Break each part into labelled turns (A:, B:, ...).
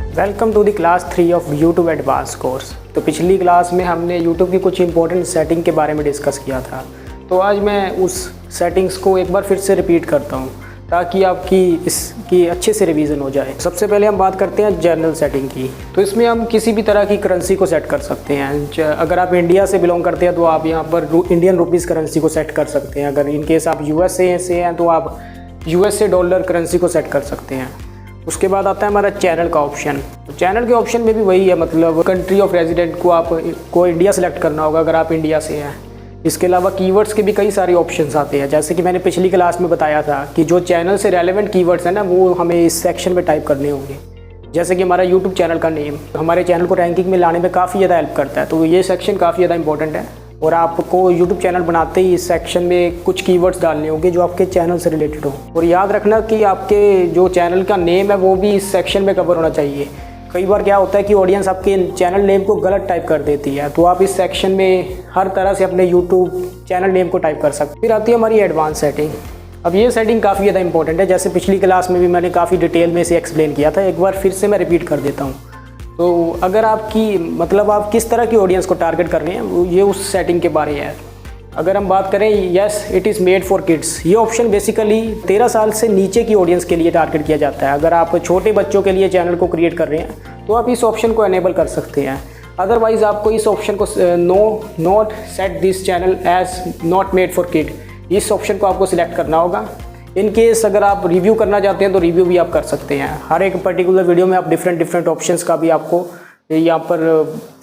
A: Welcome to the class 3 of YouTube advance course. तो पिछली class में हमने यूट्यूब की कुछ इंपॉर्टेंट सेटिंग के बारे में डिस्कस किया था। तो आज मैं उस सेटिंग्स को एक बार फिर से रिपीट करता हूँ ताकि आपकी इसकी अच्छे से रिवीजन हो जाए। सबसे पहले हम बात करते हैं जनरल सेटिंग की। तो इसमें हम किसी भी तरह की करेंसी को सेट कर सकते हैं। अगर आप इंडिया से बिलोंग करते हैं तो आप यहाँ पर इंडियन रुपीज़ करेंसी को सेट कर सकते हैं। अगर इन केस आप यूएसए से हैं तो आप यूएसए डॉलर करेंसी को सेट कर सकते हैं। उसके बाद आता है हमारा चैनल का ऑप्शन। तो चैनल के ऑप्शन में भी वही है, मतलब कंट्री ऑफ रेजिडेंट को आपको इंडिया सेलेक्ट करना होगा अगर आप इंडिया से हैं। इसके अलावा कीवर्ड्स के भी कई सारे ऑप्शंस आते हैं, जैसे कि मैंने पिछली क्लास में बताया था कि जो चैनल से रेलेवेंट कीवर्ड्स हैं ना वो हमें इस सेक्शन में टाइप करने होंगे। जैसे कि हमारा यूट्यूब चैनल का नेम हमारे चैनल को रैंकिंग में लाने में काफ़ी ज़्यादा हेल्प करता है, तो ये सेक्शन काफ़ी ज़्यादा इंपॉर्टेंट है। और आपको यूट्यूब चैनल बनाते ही इस सेक्शन में कुछ कीवर्ड्स डालने होंगे जो आपके चैनल से रिलेटेड हो। और याद रखना कि आपके जो चैनल का नेम है वो भी इस सेक्शन में कवर होना चाहिए। कई बार क्या होता है कि ऑडियंस आपके चैनल नेम को गलत टाइप कर देती है, तो आप इस सेक्शन में हर तरह से अपने यूट्यूब चैनल नेम को टाइप कर सकते हैं। फिर आती है हमारी एडवांस सेटिंग। अब ये सेटिंग काफ़ी ज़्यादा इंपॉर्टेंट है, जैसे पिछली क्लास में भी मैंने काफ़ी डिटेल में इसे एक्सप्लेन किया था। एक बार फिर से मैं रिपीट कर देता हूँ। तो अगर आपकी मतलब आप किस तरह की ऑडियंस को टारगेट कर रहे हैं ये उस सेटिंग के बारे में है। अगर हम बात करें yes it is made for kids, ये ऑप्शन बेसिकली 13 साल से नीचे की ऑडियंस के लिए टारगेट किया जाता है। अगर आप छोटे बच्चों के लिए चैनल को क्रिएट कर रहे हैं तो आप इस ऑप्शन को एनेबल कर सकते हैं। अदरवाइज़ आपको इस ऑप्शन को not set this channel as not made for kid, इस ऑप्शन को आपको सिलेक्ट करना होगा। इन केस अगर आप रिव्यू करना चाहते हैं तो रिव्यू भी आप कर सकते हैं। हर एक पर्टिकुलर वीडियो में आप डिफरेंट ऑप्शंस का भी आपको यहाँ पर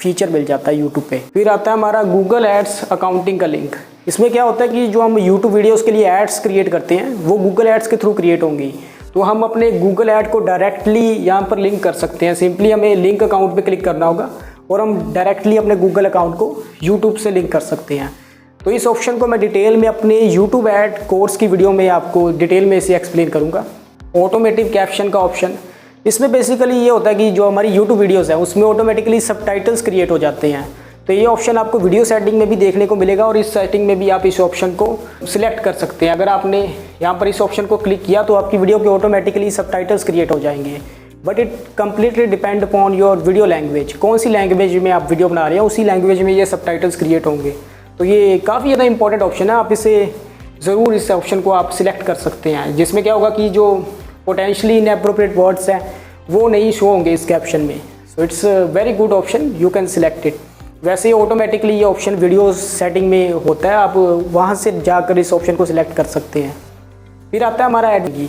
A: फीचर मिल जाता है यूट्यूब पे। फिर आता है हमारा गूगल एड्स अकाउंटिंग का लिंक। इसमें क्या होता है कि जो हम यूट्यूब वीडियोस के लिए एड्स क्रिएट करते हैं वो गूगल एड्स के थ्रू क्रिएट होंगी, तो हम अपने गूगल ऐड को डायरेक्टली यहाँ पर लिंक कर सकते हैं। सिंपली हमें लिंक अकाउंट पे क्लिक करना होगा और हम डायरेक्टली अपने गूगल अकाउंट को यूट्यूब से लिंक कर सकते हैं। तो इस ऑप्शन को मैं डिटेल में अपने यूट्यूब ऐड कोर्स की वीडियो में आपको डिटेल में इसे एक्सप्लेन करूँगा। ऑटोमेटिक कैप्शन का ऑप्शन, इसमें बेसिकली ये होता है कि जो हमारी यूट्यूब वीडियोज़ हैं उसमें ऑटोमेटिकली सबटाइटल्स क्रिएट हो जाते हैं। तो ये ऑप्शन आपको वीडियो सेटिंग में भी देखने को मिलेगा और इस सेटिंग में भी आप इस ऑप्शन को सिलेक्ट कर सकते हैं। अगर आपने यहाँ पर इस ऑप्शन को क्लिक किया तो आपकी वीडियो के ऑटोमेटिकली सबटाइटल्स क्रिएट हो जाएंगे। But it completely depend upon your video language, कौन सी लैंग्वेज में आप वीडियो बना रहे हैं उसी लैंग्वेज में ये सबटाइटल्स क्रिएट होंगे। तो ये काफ़ी ज़्यादा इंपॉर्टेंट ऑप्शन है, आप इसे ज़रूर इस ऑप्शन को आप सिलेक्ट कर सकते हैं, जिसमें क्या होगा कि जो पोटेंशियली इनएप्रोप्रिएट वर्ड्स हैं वो नहीं शो होंगे इस कैप्शन में। So it's very good option, you can select it. वैसे ऑटोमेटिकली ये ऑप्शन वीडियो सेटिंग में होता है, आप वहाँ से जाकर इस ऑप्शन को सिलेक्ट कर सकते हैं। फिर आता है हमारा ऐड की।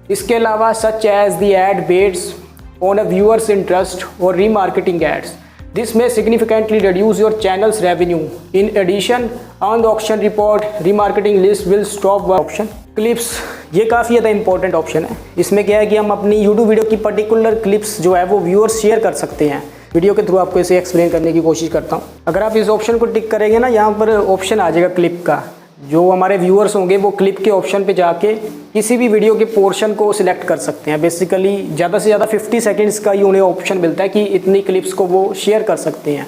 A: इसके अलावा such as the ad based on a viewers interest और remarketing ads, this may significantly reduce your channel's revenue. In addition, on the auction report, remarketing list will stop option. Clips, ये काफ़ी ज़्यादा important option है। इसमें क्या है कि हम अपनी यूट्यूब वीडियो की पर्टिकुलर क्लिप्स जो है वो व्यूअर्स शेयर कर सकते हैं। वीडियो के थ्रू आपको इसे एक्सप्लेन करने की कोशिश करता हूँ। अगर आप इस ऑप्शन को टिक करेंगे ना, यहाँ पर ऑप्शन आ जाएगा क्लिप का। जो हमारे व्यूअर्स होंगे वो क्लिप के ऑप्शन पे जाके किसी भी वीडियो के पोर्शन को सिलेक्ट कर सकते हैं। बेसिकली ज़्यादा से ज़्यादा 50 सेकंड्स का ही उन्हें ऑप्शन मिलता है कि इतनी क्लिप्स को वो शेयर कर सकते हैं।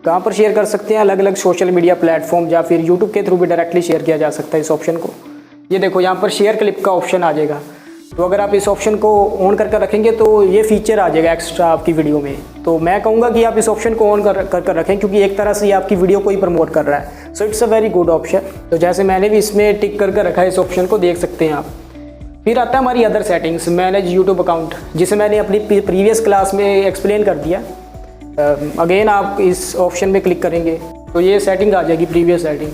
A: कहाँ पर शेयर कर सकते हैं? अलग अलग सोशल मीडिया प्लेटफॉर्म या फिर यूट्यूब के थ्रू भी डायरेक्टली शेयर किया जा सकता है इस ऑप्शन को। ये देखो यहाँ पर शेयर क्लिप का ऑप्शन आ जाएगा। तो अगर आप इस ऑप्शन को ऑन करके रखेंगे तो ये फीचर आ जाएगा एक्स्ट्रा आपकी वीडियो में। तो मैं कहूँगा कि आप इस ऑप्शन को ऑन कर रखें, क्योंकि एक तरह से ये आपकी वीडियो को ही प्रमोट कर रहा है। So it's a very good option. तो जैसे मैंने भी इसमें टिक करके रखा है, इस ऑप्शन को देख सकते हैं आप। फिर आता है हमारी other settings, manage YouTube account, जिसे मैंने अपनी प्रीवियस क्लास में एक्सप्लेन कर दिया। अगेन आप इस ऑप्शन में क्लिक करेंगे तो ये सेटिंग आ जाएगी, प्रीवियस सेटिंग,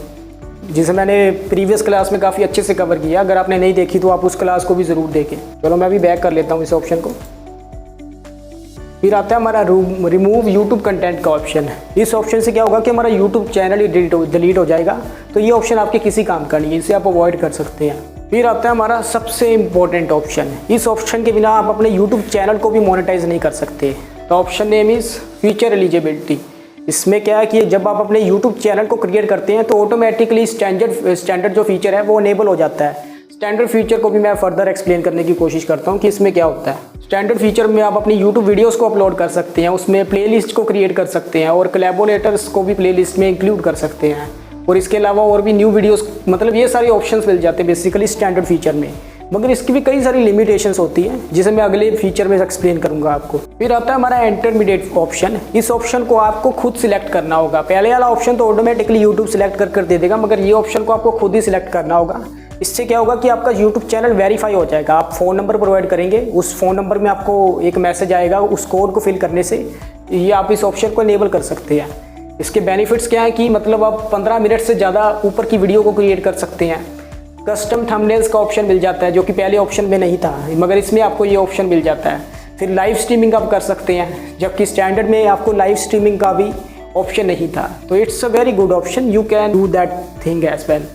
A: जिसे मैंने प्रीवियस क्लास में काफ़ी अच्छे से कवर किया। अगर आपने नहीं देखी तो आप उस क्लास को भी ज़रूर देखें। चलो मैं भी बैक कर लेता हूँ इस ऑप्शन को। फिर आता है हमारा रिमूव यूट्यूब कंटेंट का ऑप्शन। इस ऑप्शन से क्या होगा कि हमारा यूट्यूब चैनल ही डिलीट हो जाएगा, तो ये ऑप्शन आपके किसी काम का नहीं है, इसे आप अवॉइड कर सकते हैं। फिर आता है हमारा सबसे इम्पोर्टेंट ऑप्शन। इस ऑप्शन के बिना आप अपने यूट्यूब चैनल को भी मोनेटाइज नहीं कर सकते। तो option name is feature eligibility. इसमें क्या है कि जब आप अपने यूट्यूब चैनल को क्रिएट करते हैं तो ऑटोमेटिकली स्टैंडर्ड जो फीचर है वो अनेबल हो जाता है। स्टैंडर्ड फीचर को भी मैं फर्दर एक्सप्लेन करने की कोशिश करता हूँ कि इसमें क्या होता है। स्टैंडर्ड फीचर में आप अपनी यूट्यूब वीडियोस को अपलोड कर सकते हैं, उसमें प्लेलिस्ट को क्रिएट कर सकते हैं और कोलैबोरेटर्स को भी प्लेलिस्ट में इंक्लूड कर सकते हैं। और इसके अलावा और भी न्यू वीडियोस, मतलब ये सारे ऑप्शंस मिल जाते हैं बेसिकली स्टैंडर्ड फीचर में। मगर इसकी भी कई सारी लिमिटेशंस होती हैं जिसे मैं अगले फीचर में एक्सप्लेन करूंगा आपको। फिर आता है हमारा इंटरमीडिएट ऑप्शन। इस ऑप्शन को आपको खुद सिलेक्ट करना होगा। पहले वाला ऑप्शन तो ऑटोमेटिकली यूट्यूब सिलेक्ट कर दे देगा, मगर ये ऑप्शन को आपको खुद ही सिलेक्ट करना होगा। इससे क्या होगा कि आपका यूट्यूब चैनल वेरीफाई हो जाएगा। आप फ़ोन नंबर प्रोवाइड करेंगे, उस फ़ोन नंबर में आपको एक मैसेज आएगा, उस कोड को फिल करने से ये आप इस ऑप्शन को इनेबल कर सकते हैं। इसके बेनिफिट्स क्या है कि मतलब आप 15 मिनट से ज़्यादा ऊपर की वीडियो को क्रिएट कर सकते हैं। कस्टम थंबनेल्स का ऑप्शन मिल जाता है जो कि पहले ऑप्शन में नहीं था, मगर इसमें आपको ये ऑप्शन मिल जाता है। फिर लाइव स्ट्रीमिंग आप कर सकते हैं, जबकि स्टैंडर्ड में आपको लाइव स्ट्रीमिंग का भी ऑप्शन नहीं था। तो it's a very good option, you can do that thing as well.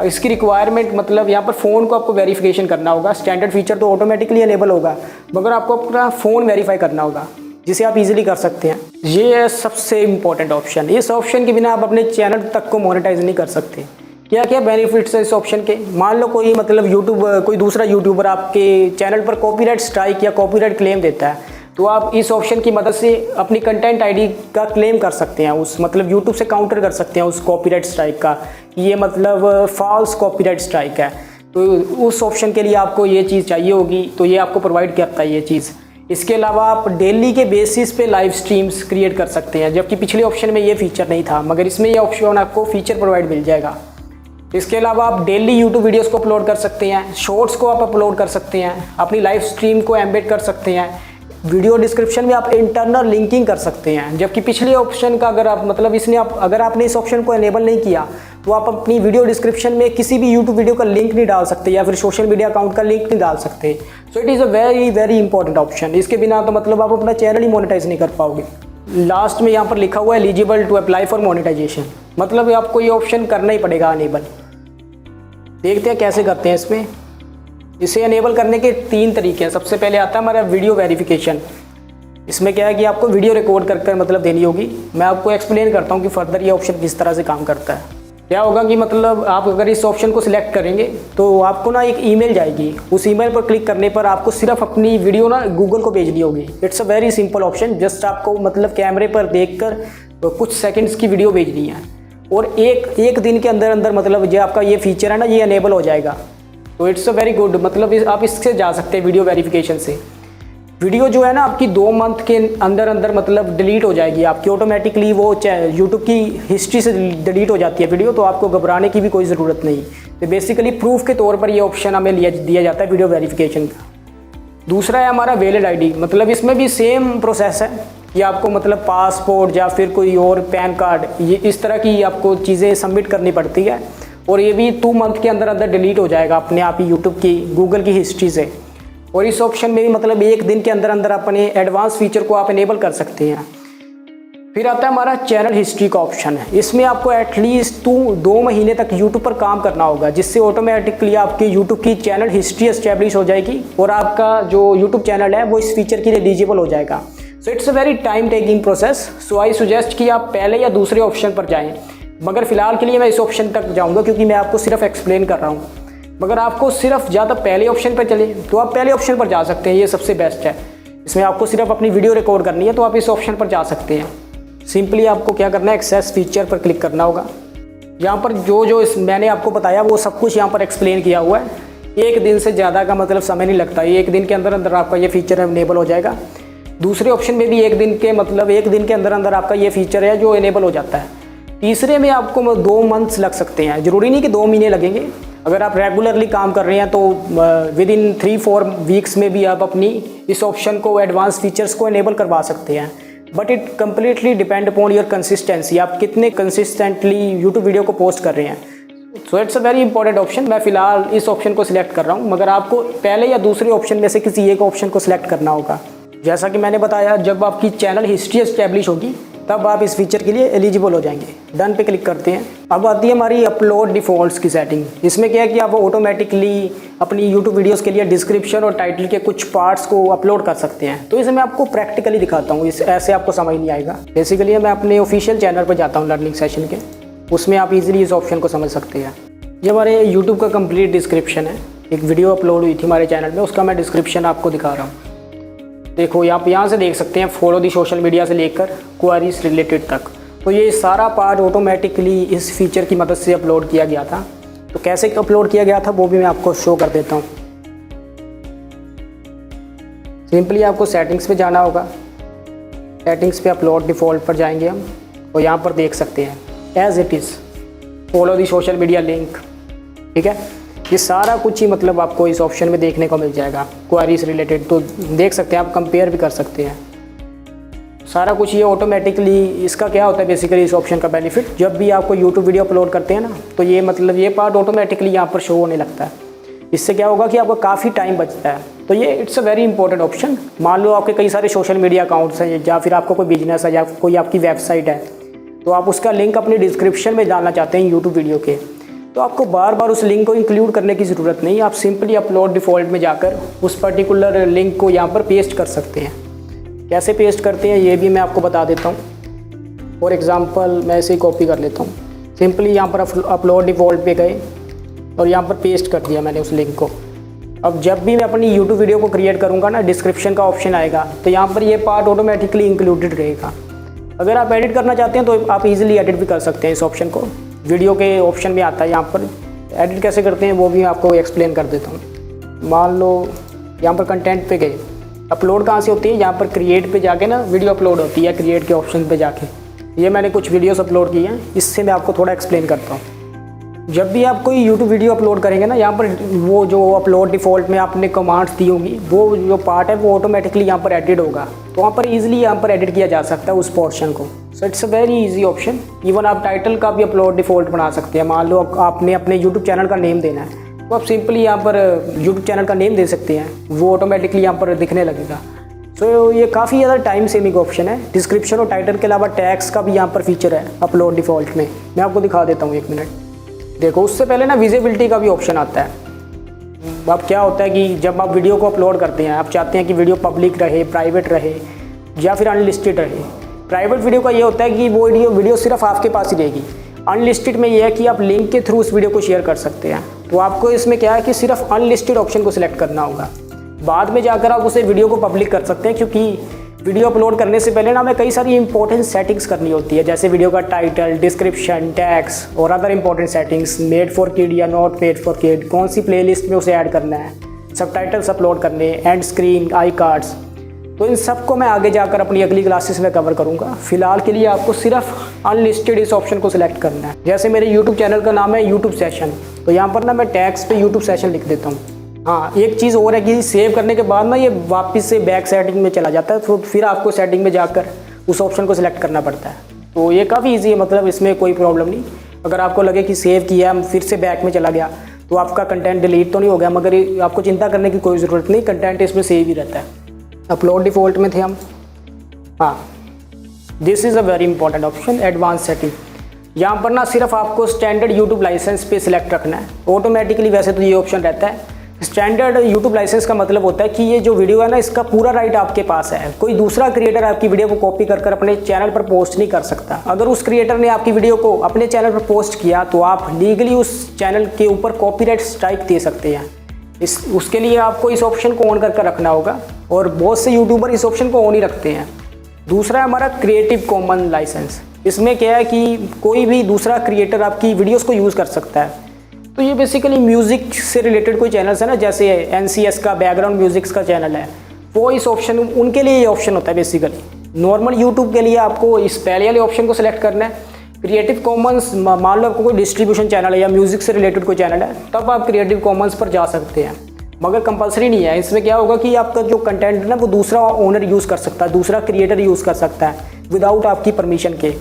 A: इसकी रिक्वायरमेंट मतलब यहाँ पर फ़ोन को आपको वेरिफिकेशन करना होगा। स्टैंडर्ड फीचर तो ऑटोमेटिकली इनेबल होगा, मगर आपको अपना फ़ोन वेरीफाई करना होगा, जिसे आप इजीली कर सकते हैं। ये है सबसे इम्पोर्टेंट ऑप्शन। इस ऑप्शन के बिना आप अपने चैनल तक को मोनेटाइज नहीं कर सकते। क्या क्या बेनिफिट्स है इस ऑप्शन के? मान लो कोई मतलब कोई दूसरा यूट्यूबर आपके चैनल पर कॉपीराइट स्ट्राइक या कॉपीराइट क्लेम देता है, तो आप इस ऑप्शन की मदद से अपनी कंटेंट आईडी का क्लेम कर सकते हैं। उस मतलब यूट्यूब से काउंटर कर सकते हैं उस कॉपीराइट स्ट्राइक का, ये मतलब फॉल्स कॉपीराइट स्ट्राइक है। तो उस ऑप्शन के लिए आपको ये चीज़ चाहिए होगी, तो ये आपको प्रोवाइड करता है ये चीज़। इसके अलावा आप डेली के बेसिस पे लाइव स्ट्रीम्स क्रिएट कर सकते हैं, जबकि पिछले ऑप्शन में ये फीचर नहीं था, मगर इसमें ये ऑप्शन आपको फीचर प्रोवाइड मिल जाएगा। इसके अलावा आप डेली यूट्यूब वीडियोस को अपलोड कर सकते हैं, शॉर्ट्स को आप अपलोड कर सकते हैं, अपनी लाइव स्ट्रीम को एम्बेड कर सकते हैं। वीडियो डिस्क्रिप्शन में आप इंटरनल लिंकिंग कर सकते हैं, जबकि पिछले ऑप्शन का अगर आप मतलब अगर आपने इस ऑप्शन को इनेबल नहीं किया तो आप अपनी वीडियो डिस्क्रिप्शन में किसी भी यूट्यूब वीडियो का लिंक नहीं डाल सकते या फिर सोशल मीडिया अकाउंट का लिंक नहीं डाल सकते। So it is a very very important option. इसके बिना तो मतलब आप अपना चैनल ही मोनेटाइज नहीं कर पाओगे। लास्ट में यहाँ पर लिखा हुआ है eligible to apply for monetization, मतलब आपको ये ऑप्शन करना ही पड़ेगा अनेबल। देखते हैं कैसे करते हैं इसमें। इसे अनेबल करने के 3 तरीके हैं। सबसे पहले आता है हमारा वीडियो वेरिफिकेशन। इसमें क्या है कि आपको वीडियो रिकॉर्ड कर मतलब देनी होगी। मैं आपको एक्सप्लेन करता हूँ कि फर्दर ये ऑप्शन किस तरह से काम करता है। क्या होगा कि मतलब आप अगर इस ऑप्शन को सिलेक्ट करेंगे तो आपको ना एक ईमेल जाएगी। उस ईमेल पर क्लिक करने पर आपको सिर्फ अपनी वीडियो ना गूगल को भेजनी होगी। It's a very simple option. Just आपको मतलब कैमरे पर देखकर कुछ सेकंड्स की वीडियो भेजनी है और एक दिन के अंदर अंदर मतलब जो आपका ये फीचर है ना, ये अनेबल हो जाएगा। तो इट्स अ वेरी गुड, मतलब आप इससे जा सकते हैं वीडियो वेरिफिकेशन से। वीडियो जो है ना आपकी 2 मंथ के अंदर अंदर मतलब डिलीट हो जाएगी आपकी ऑटोमेटिकली। वो यूट्यूब की हिस्ट्री से डिलीट हो जाती है वीडियो, तो आपको घबराने की भी कोई ज़रूरत नहीं। तो बेसिकली प्रूफ के तौर पर ये ऑप्शन हमें दिया जाता है वीडियो वेरिफिकेशन का। दूसरा है हमारा वैलिड आईडी। मतलब इसमें भी सेम प्रोसेस है कि आपको मतलब पासपोर्ट या फिर कोई और पैन कार्ड, ये इस तरह की आपको चीज़ें सबमिट करनी पड़ती है, और ये भी 2 मंथ के अंदर अंदर डिलीट हो जाएगा अपने आप ही यूट्यूब की गूगल की हिस्ट्री से। और इस ऑप्शन में भी मतलब 1 दिन के अंदर अंदर अपने एडवांस फीचर को आप इनेबल कर सकते हैं। फिर आता है हमारा चैनल हिस्ट्री का ऑप्शन है। इसमें आपको एटलीस्ट 2 महीने तक यूट्यूब पर काम करना होगा, जिससे ऑटोमेटिकली आपकी यूट्यूब की चैनल हिस्ट्री एस्टेब्लिश हो जाएगी और आपका जो यूट्यूब चैनल है वो इस फीचर के लिए एलिजिबल हो जाएगा। So it's a very time taking process. So I suggest कि आप पहले या दूसरे ऑप्शन पर जाएँ, मगर फिलहाल के लिए मैं इस ऑप्शन तक जाऊँगा क्योंकि मैं आपको सिर्फ एक्सप्लेन कर रहा हूँ। मगर आपको सिर्फ ज़्यादा पहले ऑप्शन पर चले तो आप पहले ऑप्शन पर जा सकते हैं, ये सबसे बेस्ट है। इसमें आपको सिर्फ अपनी वीडियो रिकॉर्ड करनी है, तो आप इस ऑप्शन पर जा सकते हैं। सिंपली आपको क्या करना है, एक्सेस फीचर पर क्लिक करना होगा। यहाँ पर जो मैंने आपको बताया वो सब कुछ यहाँ पर एक्सप्लेन किया हुआ है। 1 दिन से ज़्यादा का मतलब समय नहीं लगता, 1 दिन के अंदर अंदर आपका ये फीचर इनेबल हो जाएगा। दूसरे ऑप्शन में भी 1 दिन के अंदर अंदर आपका ये फीचर है जो इनेबल हो जाता है। तीसरे में आपको 2 मंथ्स लग सकते हैं, ज़रूरी नहीं कि 2 महीने लगेंगे। अगर आप रेगुलरली काम कर रहे हैं तो विद इन 3-4 वीक्स में भी आप अपनी इस ऑप्शन को एडवांस फीचर्स को इनेबल करवा सकते हैं। But it completely depend upon your consistency, आप कितने कंसिस्टेंटली यूट्यूब वीडियो को पोस्ट कर रहे हैं। So it's a very important option. मैं फ़िलहाल इस ऑप्शन को सिलेक्ट कर रहा हूँ, मगर आपको पहले या दूसरे ऑप्शन में से किसी एक ऑप्शन को सिलेक्ट करना होगा। जैसा कि मैंने बताया, जब आपकी चैनल हिस्ट्री एस्टेब्लिश होगी तब आप इस फीचर के लिए एलिजिबल हो जाएंगे। डन पे क्लिक करते हैं। अब आती है हमारी अपलोड डिफ़ॉल्ट्स की सेटिंग। इसमें क्या है कि आप ऑटोमेटिकली अपनी यूट्यूब वीडियोस के लिए डिस्क्रिप्शन और टाइटल के कुछ पार्ट्स को अपलोड कर सकते हैं। तो इसे मैं आपको प्रैक्टिकली दिखाता हूँ, ऐसे आपको समझ नहीं आएगा। बेसिकली मैं अपने ऑफिशियल चैनल पर जाता हूँ लर्निंग सेशन के, उसमें आप इजीली इस ऑप्शन को समझ सकते हैं। ये हमारे यूट्यूब का कंप्लीट डिस्क्रिप्शन है। एक वीडियो अपलोड हुई थी हमारे चैनल में, उसका मैं डिस्क्रिप्शन आपको दिखा रहा हूँ। देखो आप यहाँ से देख सकते हैं, फॉलो दी सोशल मीडिया से लेकर क्वेरीज रिलेटेड तक। तो ये सारा पार्ट ऑटोमेटिकली इस फीचर की मदद से अपलोड किया गया था। तो कैसे अपलोड किया गया था वो भी मैं आपको शो कर देता हूँ। सिंपली आपको सेटिंग्स पे जाना होगा। सेटिंग्स पे अपलोड डिफ़ॉल्ट पर जाएंगे हम और यहाँ पर देख सकते हैं as it is follow the social media link. ठीक है, ये सारा कुछ ही मतलब आपको इस ऑप्शन में देखने को मिल जाएगा, क्वेरीज रिलेटेड। तो देख सकते हैं, आप कंपेयर भी कर सकते हैं सारा कुछ। ये ऑटोमेटिकली, इसका क्या होता है बेसिकली इस ऑप्शन का बेनिफिट, जब भी आपको यूट्यूब वीडियो अपलोड करते हैं ना, तो ये मतलब ये पार्ट ऑटोमेटिकली यहाँ पर शो होने लगता है। इससे क्या होगा कि आपको काफ़ी टाइम बचता है। तो ये it's a very important option. मान लो आपके कई सारे सोशल मीडिया अकाउंट्स हैं या फिर आपका कोई बिजनेस है या कोई आपकी वेबसाइट है, तो आप उसका लिंक अपनी डिस्क्रिप्शन में डालना चाहते हैं यूट्यूब वीडियो के, तो आपको बार बार उस लिंक को इंक्लूड करने की ज़रूरत नहीं। आप सिंपली अपलोड डिफ़ॉल्ट में जाकर उस पर्टिकुलर लिंक को यहाँ पर पेस्ट कर सकते हैं। कैसे पेस्ट करते हैं ये भी मैं आपको बता देता हूँ। फॉर एग्ज़ाम्पल मैं इसे कॉपी कर लेता हूँ। सिंपली यहाँ पर अपलोड डिफ़ॉल्ट पे गए और यहाँ पर पेस्ट कर दिया मैंने उस लिंक को। अब जब भी मैं अपनी यूट्यूब वीडियो को क्रिएट करूँगा ना, डिस्क्रिप्शन का ऑप्शन आएगा, तो यहाँ पर ये पार्ट ऑटोमेटिकली इंक्लूडेड रहेगा। अगर आप एडिट करना चाहते हैं तो आप इजीली एडिट भी कर सकते हैं इस ऑप्शन को। वीडियो के ऑप्शन में आता है, यहाँ पर एडिट कैसे करते हैं वो भी आपको एक्सप्लेन कर देता हूँ। मान लो यहाँ पर कंटेंट पे गए, अपलोड कहाँ से होती है, यहाँ पर क्रिएट पे जाके ना वीडियो अपलोड होती है, क्रिएट के ऑप्शन पे जाके। ये मैंने कुछ वीडियोस अपलोड किए हैं, इससे मैं आपको थोड़ा एक्सप्लेन करता हूँ। जब भी आप कोई यूट्यूब वीडियो अपलोड करेंगे ना, यहाँ पर वो जो अपलोड डिफ़ॉल्ट में आपने कमांड्स दी होंगी, वो जो पार्ट है वो ऑटोमेटिकली यहाँ पर एडिट होगा। तो वहाँ पर ईजिली यहाँ पर एडिट किया जा सकता है उस पोर्शन को। So it's a very easy option. Even आप टाइटल का भी अपलोड डिफ़ॉल्ट बना सकते हैं। मान लो आपने अपने यूट्यूब चैनल का नेम देना है, तो आप सिंपली यहाँ पर यूट्यूब चैनल का नेम दे सकते हैं, वो ऑटोमेटिकली यहाँ पर दिखने लगेगा। सो ये काफ़ी ज़्यादा टाइम सेविंग ऑप्शन है। डिस्क्रिप्शन और टाइटल के अलावा टैग्स का भी यहाँ पर फीचर है अपलोड डिफ़ॉल्ट में। मैं आपको दिखा देता हूँ, 1 मिनट देखो। उससे पहले ना विजिबिलिटी का भी ऑप्शन आता है। अब क्या होता है कि जब आप वीडियो को अपलोड करते हैं, आप चाहते हैं कि वीडियो पब्लिक रहे, प्राइवेट रहे या फिर अनलिस्टेड रहे। प्राइवेट वीडियो का ये होता है कि वो वीडियो सिर्फ आपके पास ही रहेगी। अनलिस्टेड में ये है कि आप लिंक के थ्रू उस वीडियो को शेयर कर सकते हैं। तो आपको इसमें क्या है कि सिर्फ अनलिस्टेड ऑप्शन को सिलेक्ट करना होगा। बाद में जाकर आप उसे वीडियो को पब्लिक कर सकते हैं, क्योंकि वीडियो अपलोड करने से पहले ना हमें कई सारी इंपॉर्टेंट सेटिंग्स करनी होती है, जैसे वीडियो का टाइटल, डिस्क्रिप्शन, टैग्स और other important settings, made for kid या नॉट मेड फॉर किड, कौन सी प्लेलिस्ट में उसे ऐड करना है, सबटाइटल्स अपलोड करने, एंड स्क्रीन, आई कार्ड्स। तो इन सब को मैं आगे जाकर अपनी अगली क्लासेस में कवर करूँगा। फिलहाल के लिए आपको सिर्फ अनलिस्टेड इस ऑप्शन को सिलेक्ट करना है। जैसे मेरे यूट्यूब चैनल का नाम है यूट्यूब सेशन, तो यहाँ पर ना मैं टैग्स पे यूट्यूब सेशन लिख देता हूँ। हाँ, एक चीज़ और है कि सेव करने के बाद ना ये वापस से बैक सेटिंग में चला जाता है, तो फिर आपको सेटिंग में जाकर उस ऑप्शन को सिलेक्ट करना पड़ता है। तो ये काफ़ी इजी है, मतलब इसमें कोई प्रॉब्लम नहीं। अगर आपको लगे कि सेव किया फिर से बैक में चला गया तो आपका कंटेंट डिलीट तो नहीं हो गया, मगर आपको चिंता करने की कोई ज़रूरत नहीं, कंटेंट इसमें सेव ही रहता है। अपलोड डिफ़ॉल्ट में थे हम। हाँ, this is a very important option, advance setting. यहाँ पर ना सिर्फ आपको स्टैंडर्ड यूट्यूब लाइसेंस पे सिलेक्ट रखना है। ऑटोमेटिकली वैसे तो ये ऑप्शन रहता है। स्टैंडर्ड यूट्यूब लाइसेंस का मतलब होता है कि ये जो वीडियो है ना, इसका पूरा राइट आपके पास है। कोई दूसरा क्रिएटर आपकी वीडियो को कॉपी कर अपने चैनल पर पोस्ट नहीं कर सकता। अगर उस क्रिएटर ने आपकी वीडियो को अपने चैनल पर पोस्ट किया तो आप लीगली उस चैनल के ऊपर कॉपीराइट स्ट्राइक दे सकते हैं। उसके लिए आपको इस ऑप्शन को ऑन करके रखना होगा, और बहुत से यूट्यूबर इस ऑप्शन को ऑन ही रखते हैं। दूसरा है हमारा क्रिएटिव कॉमन लाइसेंस। इसमें क्या है कि कोई भी दूसरा क्रिएटर आपकी वीडियोस को यूज़ कर सकता है। तो ये बेसिकली म्यूज़िक से रिलेटेड कोई चैनल्स है ना, जैसे NCS का बैकग्राउंड म्यूजिक्स का चैनल है, वो इस ऑप्शन, उनके लिए ये ऑप्शन होता है बेसिकली। नॉर्मल यूट्यूब के लिए आपको इस पहले वाले ऑप्शन को सिलेक्ट करना है। क्रिएटिव कॉमन्स, मान लो आपको कोई डिस्ट्रीब्यूशन चैनल है या म्यूज़िक से रिलेटेड कोई चैनल है, तब आप क्रिएटिव कॉमन्स पर जा सकते हैं, मगर कंपलसरी नहीं है। इसमें क्या होगा कि आपका जो कंटेंट है ना, वो दूसरा ओनर यूज़ कर सकता है, दूसरा क्रिएटर यूज़ कर सकता है विदाउट आपकी परमिशन के।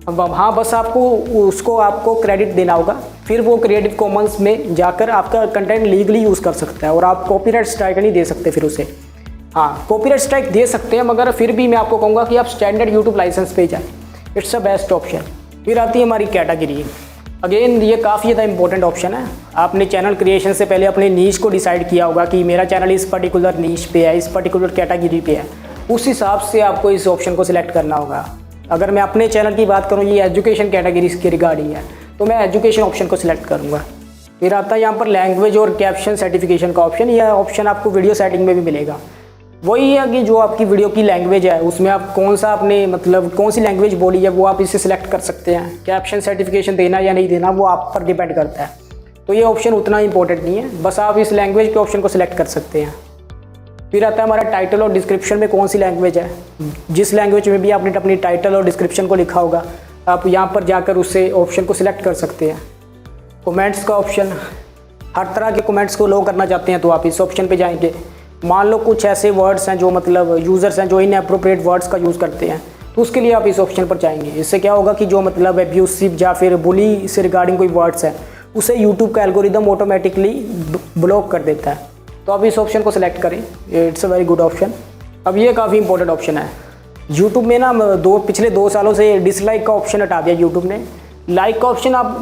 A: अब हाँ, बस आपको क्रेडिट देना होगा, फिर वो क्रिएटिव कॉमन्स में जाकर आपका कंटेंट लीगली यूज़ कर सकता है, और आप कॉपीराइट स्ट्राइक नहीं दे सकते फिर उसे। हाँ, कॉपीराइट स्ट्राइक दे सकते हैं, मगर फिर भी मैं आपको कहूँगा कि आप स्टैंडर्ड यूट्यूब लाइसेंस पे जाएँ, इट्स अ बेस्ट ऑप्शन। फिर आती है हमारी कैटेगरी। अगेन ये काफ़ी ज़्यादा इंपॉर्टेंट ऑप्शन है। आपने चैनल क्रिएशन से पहले अपने नीश को डिसाइड किया होगा कि मेरा चैनल इस पर्टिकुलर नीश पे है, इस पर्टिकुलर कैटेगरी पे है। उस हिसाब से आपको इस ऑप्शन को सिलेक्ट करना होगा। अगर मैं अपने चैनल की बात करूँ, ये एजुकेशन कैटेगरी के रिगार्डिंग है, तो मैं एजुकेशन ऑप्शन को सिलेक्ट करूँगा। फिर आता है यहाँ पर लैंग्वेज और कैप्शन सर्टिफिकेशन का ऑप्शन। यह ऑप्शन आपको वीडियो सेटिंग में भी मिलेगा। वही है कि जो आपकी वीडियो की लैंग्वेज है, उसमें आप कौन सी लैंग्वेज बोली है वो आप इसे सिलेक्ट कर सकते हैं। कैप्शन सर्टिफिकेशन देना या नहीं देना वो आप पर डिपेंड करता है। तो ये ऑप्शन उतना इंपॉर्टेंट नहीं है, बस आप इस लैंग्वेज के ऑप्शन को सिलेक्ट कर सकते हैं। फिर आता है हमारा टाइटल और डिस्क्रिप्शन में कौन सी लैंग्वेज है। जिस लैंग्वेज में भी आपने अपनी टाइटल और डिस्क्रिप्शन को लिखा होगा आप यहाँ पर जाकर उससे ऑप्शन को सिलेक्ट कर सकते हैं। कमेंट्स का ऑप्शन, हर तरह के कमेंट्स को लो करना चाहते हैं तो आप इस ऑप्शन पे जाएंगे। मान लो कुछ ऐसे वर्ड्स हैं जो मतलब यूज़र्स हैं जो इनएप्रोप्रिएट वर्ड्स का यूज़ करते हैं तो उसके लिए आप इस ऑप्शन पर जाएंगे। इससे क्या होगा कि जो मतलब एब्यूसिव या फिर बुली से रिगार्डिंग कोई वर्ड्स है उसे यूट्यूब का एल्गोरिदम ऑटोमेटिकली ब्लॉक कर देता है। तो आप इस ऑप्शन को सिलेक्ट करें, it's a very good option. अब ये काफ़ी इंपॉर्टेंट ऑप्शन है। यूट्यूब में ना पिछले 2 सालों से डिसलाइक का ऑप्शन हटा दिया यूट्यूब ने। लाइक का ऑप्शन आप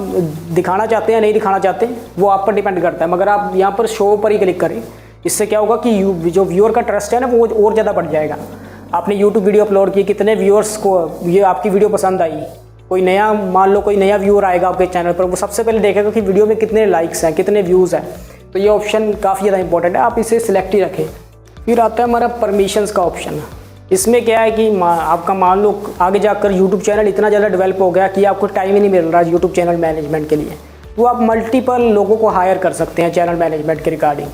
A: दिखाना चाहते हैं नहीं दिखाना चाहते वो आप पर डिपेंड करता है, मगर आप यहाँ पर शो पर ही क्लिक करें। इससे क्या होगा कि जो व्यूअर का ट्रस्ट है ना वो और ज़्यादा बढ़ जाएगा। आपने यूट्यूब वीडियो अपलोड की, कितने व्यूअर्स को ये आपकी वीडियो पसंद आई, कोई नया मान लो कोई नया व्यूअर आएगा आपके चैनल पर, वो सबसे पहले देखेगा कि वीडियो में कितने लाइक्स हैं, कितने व्यूज़ हैं। तो ये ऑप्शन काफ़ी ज़्यादा इंपॉर्टेंट है, आप इसे सिलेक्ट ही रखें। फिर आता है हमारा परमिशंस का ऑप्शन। इसमें क्या है कि आपका मान लो आगे जाकर यूट्यूब चैनल इतना ज़्यादा डेवलप हो गया कि आपको टाइम ही नहीं मिल रहा यूट्यूब चैनल मैनेजमेंट के लिए, तो आप मल्टीपल लोगों को हायर कर सकते हैं चैनल मैनेजमेंट के रिगार्डिंग।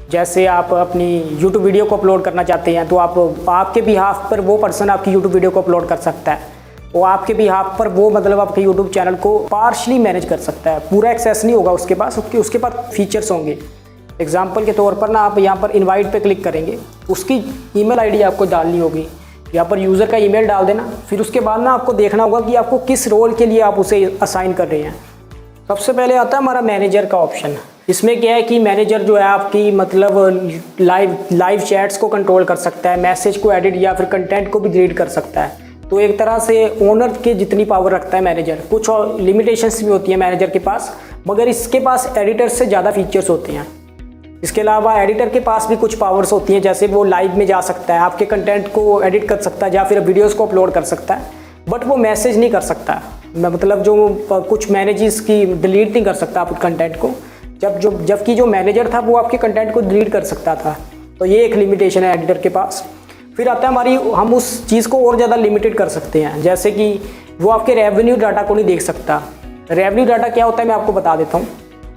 A: जैसे आप अपनी यूट्यूब वीडियो को अपलोड करना चाहते हैं तो आपके बिहाफ पर वो पर्सन आपकी यूट्यूब वीडियो को अपलोड कर सकता है, वो आपके बिहाफ पर वो मतलब आपके यूट्यूब चैनल को पार्शली मैनेज कर सकता है। पूरा एक्सेस नहीं होगा उसके पास, उसके पास फीचर्स होंगे। एग्जाम्पल के तौर पर ना आप यहाँ पर इनवाइट पे क्लिक करेंगे, उसकी ईमेल आईडी आपको डालनी होगी, यहाँ पर यूज़र का ईमेल डाल देना। फिर उसके बाद ना आपको देखना होगा कि आपको किस रोल के लिए आप उसे असाइन कर रहे हैं। सबसे पहले आता है हमारा मैनेजर का ऑप्शन। इसमें क्या है कि मैनेजर जो है आपकी मतलब लाइव चैट्स को कंट्रोल कर सकता है, मैसेज को एडिट या फिर कंटेंट को भी डिलीट कर सकता है। तो एक तरह से ओनर के जितनी पावर रखता है मैनेजर। कुछ और लिमिटेशंस भी होती है मैनेजर के पास, मगर इसके पास एडिटर से ज़्यादा फीचर्स होते हैं। इसके अलावा एडिटर के पास भी कुछ पावर्स होती हैं, जैसे वो लाइव में जा सकता है, आपके कंटेंट को एडिट कर सकता है या फिर वीडियोस को अपलोड कर सकता है, बट वो मैसेज नहीं कर सकता। मतलब जो कुछ मैनेजेस की डिलीट नहीं कर सकता आप कंटेंट को, जबकि जो मैनेजर था वो आपके कंटेंट को डिलीट कर सकता था। तो ये एक लिमिटेशन है एडिटर के पास। फिर आता है हम उस चीज़ को और ज़्यादा लिमिटेड कर सकते हैं, जैसे कि वो आपके रेवेन्यू डाटा को नहीं देख सकता। रेवेन्यू डाटा क्या होता है मैं आपको बता देता हूँ।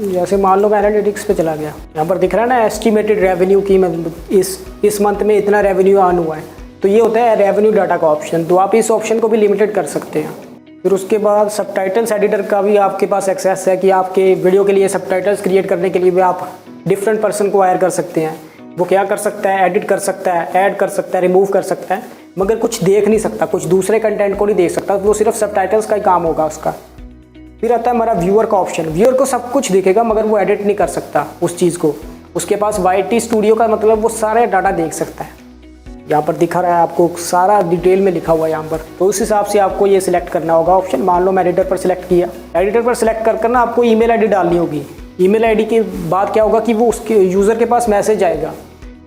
A: जैसे मान लो मैं एनालिटिक्स पे चला गया, यहाँ पर दिख रहा है ना एस्टिमेटेड रेवेन्यू की इस मंथ में इतना रेवेन्यू अर्न हुआ है, तो ये होता है रेवेन्यू डाटा का ऑप्शन। तो आप इस ऑप्शन को भी लिमिटेड कर सकते हैं। फिर उसके बाद सबटाइटल्स एडिटर का भी आपके पास एक्सेस है कि आपके वीडियो के लिए सबटाइटल्स क्रिएट करने के लिए भी आप डिफरेंट पर्सन को हायर कर सकते हैं। वो क्या कर सकता है, एडिट कर सकता है, ऐड कर सकता है, रिमूव कर सकता है, मगर कुछ देख नहीं सकता, कुछ दूसरे कंटेंट को नहीं देख सकता। वो सिर्फ सबटाइटल्स का ही काम होगा उसका। फिर आता है हमारा व्यूअर का ऑप्शन। व्यूअर को सब कुछ दिखेगा मगर वो एडिट नहीं कर सकता उस चीज़ को। उसके पास YT स्टूडियो का मतलब वो सारे डाटा देख सकता है। यहाँ पर दिखा रहा है आपको सारा डिटेल में लिखा हुआ है यहाँ पर। तो उस हिसाब से आपको ये सिलेक्ट करना होगा ऑप्शन। मान लो मैं एडिटर पर सिलेक्ट किया, एडिटर पर सिलेक्ट कर ना आपको ईमेल आईडी डालनी होगी। ईमेल आईडी के बाद क्या होगा कि वो उसके यूज़र के पास मैसेज आएगा,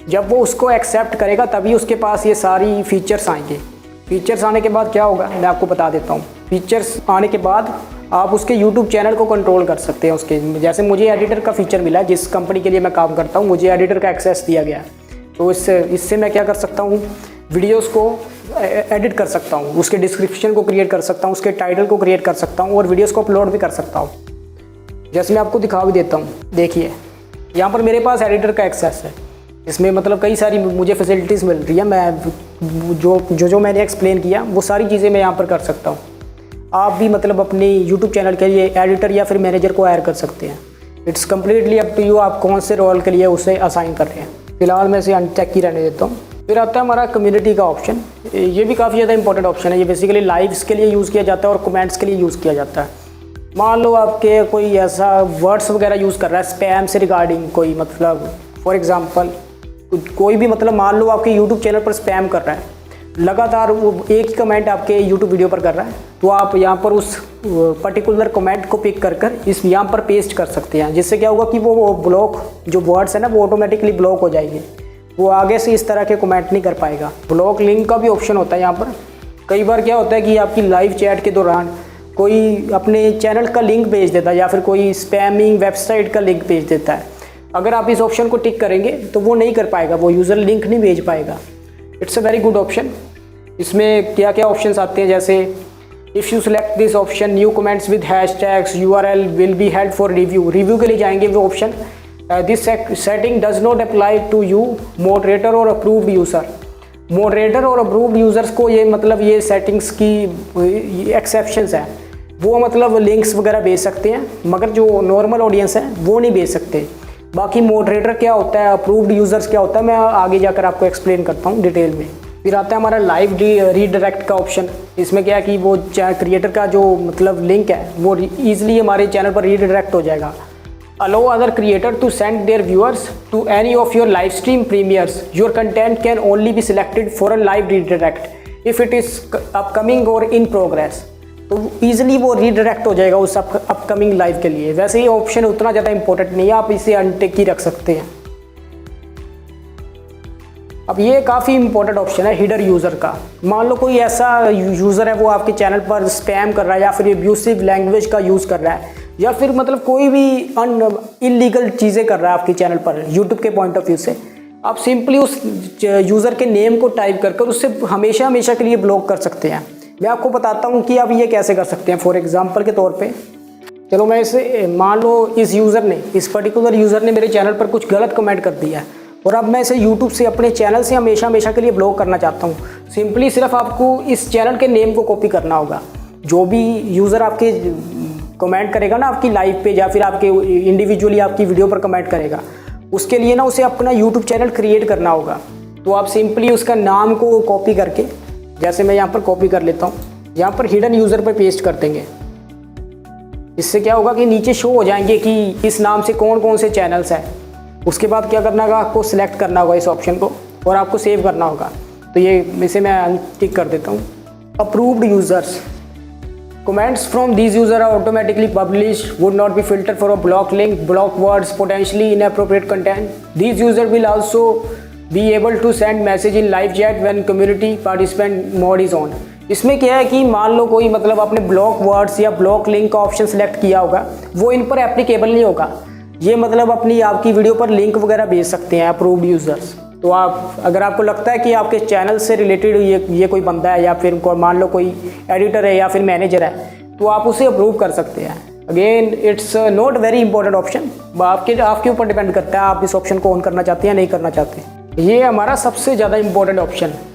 A: जब वो उसको एक्सेप्ट करेगा तभी उसके पास ये सारी फीचर्स आएंगे। फीचर्स आने के बाद क्या होगा मैं आपको बता देता हूँ। फीचर्स आने के बाद आप उसके YouTube चैनल को कंट्रोल कर सकते हैं उसके। जैसे मुझे एडिटर का फीचर मिला, जिस कंपनी के लिए मैं काम करता हूँ मुझे एडिटर का एक्सेस दिया गया, तो इससे मैं क्या कर सकता हूँ, वीडियोस को एडिट कर सकता हूँ, उसके डिस्क्रिप्शन को क्रिएट कर सकता हूँ, उसके टाइटल को क्रिएट कर सकता हूँ और वीडियोस को अपलोड भी कर सकता हूँ। जैसे मैं आपको दिखा भी देता हूँ, देखिए यहाँ पर मेरे पास एडिटर का एक्सेस है। इसमें मतलब कई सारी मुझे फैसिलिटीज़ मिल रही है। मैं जो मैंने एक्सप्लेन किया वो सारी चीज़ें मैं यहाँ पर कर सकता हूँ। आप भी मतलब अपने YouTube चैनल के लिए एडिटर या फिर मैनेजर को हायर कर सकते हैं। It's completely up to you, आप कौन से रोल के लिए उसे असाइन कर रहे हैं। फिलहाल मैं इसे अनचेक ही रहने देता हूँ। फिर आता है हमारा कम्युनिटी का ऑप्शन। ये भी काफ़ी ज़्यादा इंपॉर्टेंट ऑप्शन है। ये बेसिकली लाइव्स के लिए यूज़ किया जाता है और कमेंट्स के लिए यूज़ किया जाता है। मान लो आपके कोई ऐसा वर्ड्स वगैरह यूज़ कर रहा है स्पैम से रिगार्डिंग, कोई मतलब फॉर एग्जांपल कोई भी मतलब मान लो आपके यूट्यूब चैनल पर स्पैम कर रहा है, लगातार वो एक ही कमेंट आपके यूट्यूब वीडियो पर कर रहा है, तो आप यहाँ पर उस पर्टिकुलर कमेंट को पिक कर इस यहाँ पर पेस्ट कर सकते हैं। जिससे क्या होगा कि वो ब्लॉक जो वर्ड्स है ना वो ऑटोमेटिकली ब्लॉक हो जाएंगे, वो आगे से इस तरह के कमेंट नहीं कर पाएगा। ब्लॉक लिंक का भी ऑप्शन होता है यहाँ पर। कई बार क्या होता है कि आपकी लाइव चैट के दौरान कोई अपने चैनल का लिंक भेज देता है या फिर कोई स्पैमिंग वेबसाइट का लिंक भेज देता है। अगर आप इस ऑप्शन को टिक करेंगे तो वो नहीं कर पाएगा, वो यूज़र लिंक नहीं भेज पाएगा। It's a very good option. इसमें क्या क्या ऑप्शंस आते हैं, जैसे if you select this option new comments with hashtags URL will be held for review. Review के लिए जाएंगे वो option, this setting does not apply to you moderator और अप्रूव्ड यूज़र। मॉडरेटर और अप्रूव्ड यूज़र्स को ये मतलब ये सेटिंग्स की एक्सेप्शंस है, वो मतलब लिंक्स वगैरह भेज सकते हैं, मगर जो नॉर्मल ऑडियंस है वो नहीं भेज सकते। बाकी मॉडरेटर क्या होता है, अप्रूव्ड यूज़र्स क्या होता है, मैं आगे जाकर आपको एक्सप्लेन करता हूँ डिटेल में। फिर आता है हमारा लाइव रीडायरेक्ट का ऑप्शन। इसमें क्या है कि वो क्रिएटर का जो मतलब लिंक है वो ईजिली हमारे चैनल पर रीडायरेक्ट हो जाएगा। Allow other creator to send their viewers to any of your live stream premieres. Your content can only be selected for a live redirect if it is upcoming और in progress. तो easily वो redirect हो जाएगा उस upcoming live के लिए। वैसे ये ऑप्शन उतना ज़्यादा इंपॉर्टेंट नहीं है, आप इसे अनटिक ही रख सकते हैं। अब ये काफ़ी इंपॉर्टेंट ऑप्शन है हिडन यूज़र का। मान लो कोई ऐसा यूज़र है वो आपके चैनल पर स्पैम कर रहा है या फिर एब्यूसिव लैंग्वेज का यूज़ कर रहा है या फिर मतलब कोई भी इलीगल चीज़ें कर रहा है आपके चैनल पर यूट्यूब के पॉइंट ऑफ व्यू से, आप सिंपली उस यूज़र के नेम को टाइप कर उससे हमेशा हमेशा के लिए ब्लॉक कर सकते हैं। मैं आपको बताता हूँ कि आप ये कैसे कर सकते हैं। फॉर एग्जांपल के तौर पे चलो मैं इसे मान लो इस पर्टिकुलर यूज़र ने मेरे चैनल पर कुछ गलत कमेंट कर दिया है और अब मैं इसे यूट्यूब से अपने चैनल से हमेशा हमेशा के लिए ब्लॉक करना चाहता हूँ। सिंपली सिर्फ आपको इस चैनल के नेम को कॉपी करना होगा। जो भी यूज़र आपके कमेंट करेगा ना आपकी लाइव पे या फिर आपके इंडिविजुअली आपकी वीडियो पर कमेंट करेगा, उसके लिए ना उसे अपना यूट्यूब चैनल क्रिएट करना होगा। तो आप सिंपली उसका नाम को कॉपी करके, जैसे मैं यहाँ पर कॉपी कर लेता हूँ, यहाँ पर हिडन यूज़र पर पेस्ट कर देंगे। इससे क्या होगा कि नीचे शो हो जाएंगे कि इस नाम से कौन कौन से चैनल्स हैं। उसके बाद क्या करना होगा, आपको सिलेक्ट करना होगा इस ऑप्शन को और आपको सेव करना होगा। तो ये इसे मैं अनटिक कर देता हूँ। Approved users comments from these users are automatically published, would not be filtered for a block link, block words, potentially inappropriate content. These users will also be able to send message in live chat when community participant mode is on. इसमें क्या है कि मान लो कोई मतलब आपने block words या block link का ऑप्शन सेलेक्ट किया होगा, वो इन पर एप्लीकेबल नहीं होगा। ये मतलब अपनी आपकी वीडियो पर लिंक वगैरह भेज सकते हैं अप्रूव्ड यूज़र्स। तो आप अगर आपको लगता है कि आपके चैनल से रिलेटेड ये कोई बंदा है या फिर मान लो कोई एडिटर है या फिर मैनेजर है, तो आप उसे अप्रूव कर सकते हैं। Again it's not very important option, आपके ऊपर डिपेंड करता है आप इस ऑप्शन को ऑन करना चाहते हैं या नहीं करना चाहते। ये हमारा सबसे ज़्यादा इंपॉर्टेंट ऑप्शन है।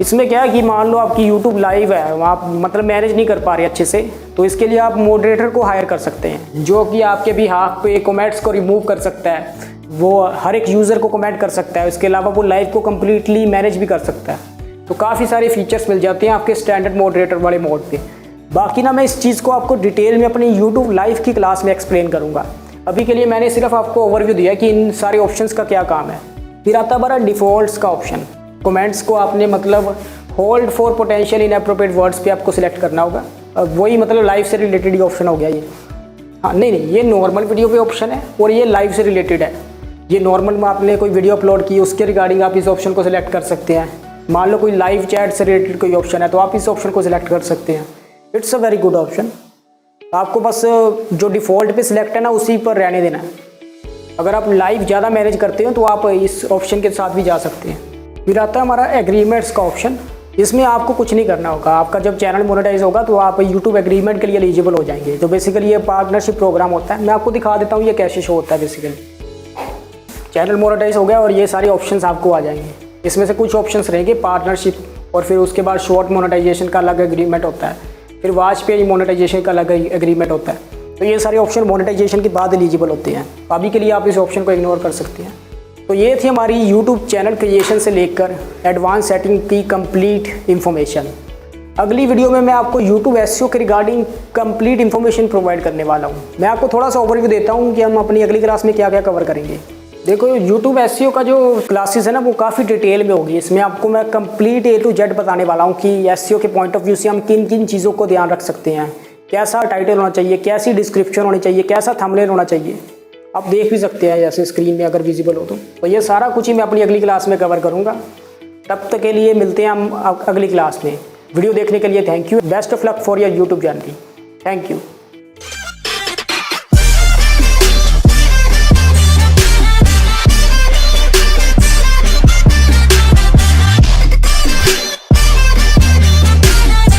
A: इसमें क्या है कि मान लो आपकी यूट्यूब लाइव है, आप मतलब मैनेज नहीं कर पा रहे अच्छे से, तो इसके लिए आप मॉडरेटर को हायर कर सकते हैं जो कि आपके बिहाफ पे कमेंट्स को रिमूव कर सकता है, वो हर एक यूज़र को कमेंट कर सकता है, उसके अलावा वो लाइव को कम्प्लीटली मैनेज भी कर सकता है। तो काफ़ी सारे फीचर्स मिल जाते हैं आपके स्टैंडर्ड मॉडरेटर वाले मोड पे। बाकी ना मैं इस चीज़ को आपको डिटेल में अपनी यूट्यूब लाइव की क्लास में एक्सप्लेन करूँगा। अभी के लिए मैंने सिर्फ आपको ओवरव्यू दिया कि इन सारे ऑप्शंस का क्या काम है। फिर आता हमारा डिफ़ॉल्ट्स का ऑप्शन। कमेंट्स को आपने मतलब hold for potential inappropriate words पे आपको सिलेक्ट करना होगा। अब वही मतलब लाइव से रिलेटेड ही ऑप्शन हो गया ये। हाँ नहीं, ये नॉर्मल वीडियो पे ऑप्शन है और ये लाइव से रिलेटेड है। ये नॉर्मल में आपने कोई वीडियो अपलोड की उसके रिगार्डिंग आप इस ऑप्शन को सिलेक्ट कर सकते हैं। मान लो कोई लाइव चैट से रिलेटेड कोई ऑप्शन है तो आप इस ऑप्शन को सिलेक्ट कर सकते हैं। It's a very good option. आपको बस जो डिफ़ॉल्ट पे सिलेक्ट है ना उसी पर रहने देना है। अगर आप लाइव ज़्यादा मैनेज करते हो तो आप इस ऑप्शन के साथ भी जा सकते हैं। फिर आता है हमारा एग्रीमेंट्स का ऑप्शन। इसमें आपको कुछ नहीं करना होगा। आपका जब चैनल मोनेटाइज होगा तो आप यूट्यूब एग्रीमेंट के लिए एलिजिबल हो जाएंगे। तो बेसिकली ये पार्टनरशिप प्रोग्राम होता है। मैं आपको दिखा देता हूँ ये कैसे शो होता है। बेसिकली चैनल मोनेटाइज हो गया और ये सारे ऑप्शंस आपको आ जाएंगे। इसमें से कुछ ऑप्शंस रहेंगे पार्टनरशिप, और फिर उसके बाद शॉर्ट मोनेटाइजेशन का अलग एग्रीमेंट होता है, फिर वॉच पे मोनेटाइजेशन का अलग एग्रीमेंट होता है। तो ये सारे ऑप्शन मोनेटाइजेशन के बाद एलिजिबल होते हैं। अभी के लिए आप इस ऑप्शन को इग्नोर कर सकते हैं। तो ये थी हमारी यूट्यूब चैनल क्रिएशन से लेकर एडवांस सेटिंग की कंप्लीट इन्फॉर्मेशन। अगली वीडियो में मैं आपको यूट्यूब एसईओ के रिगार्डिंग कंप्लीट इन्फॉर्मेशन प्रोवाइड करने वाला हूँ। मैं आपको थोड़ा सा ओवरव्यू देता हूँ कि हम अपनी अगली क्लास में क्या क्या कवर करेंगे। देखो यूट्यूब एसईओ का जो क्लासेस है ना वो काफ़ी डिटेल में होगी। इसमें आपको मैं कंप्लीट A to Z बताने वाला हूँ कि एसईओ के पॉइंट ऑफ व्यू से हम किन किन चीज़ों को ध्यान रख सकते हैं। कैसा टाइटल होना चाहिए, कैसी डिस्क्रिप्शन होनी चाहिए, कैसा थंबनेल होना चाहिए। आप देख भी सकते हैं जैसे स्क्रीन में अगर विजिबल हो तो ये सारा कुछ ही मैं अपनी अगली क्लास में कवर करूँगा। तब तक के लिए मिलते हैं हम अगली क्लास में। वीडियो देखने के लिए thank you. Best of luck for your YouTube journey. Thank you.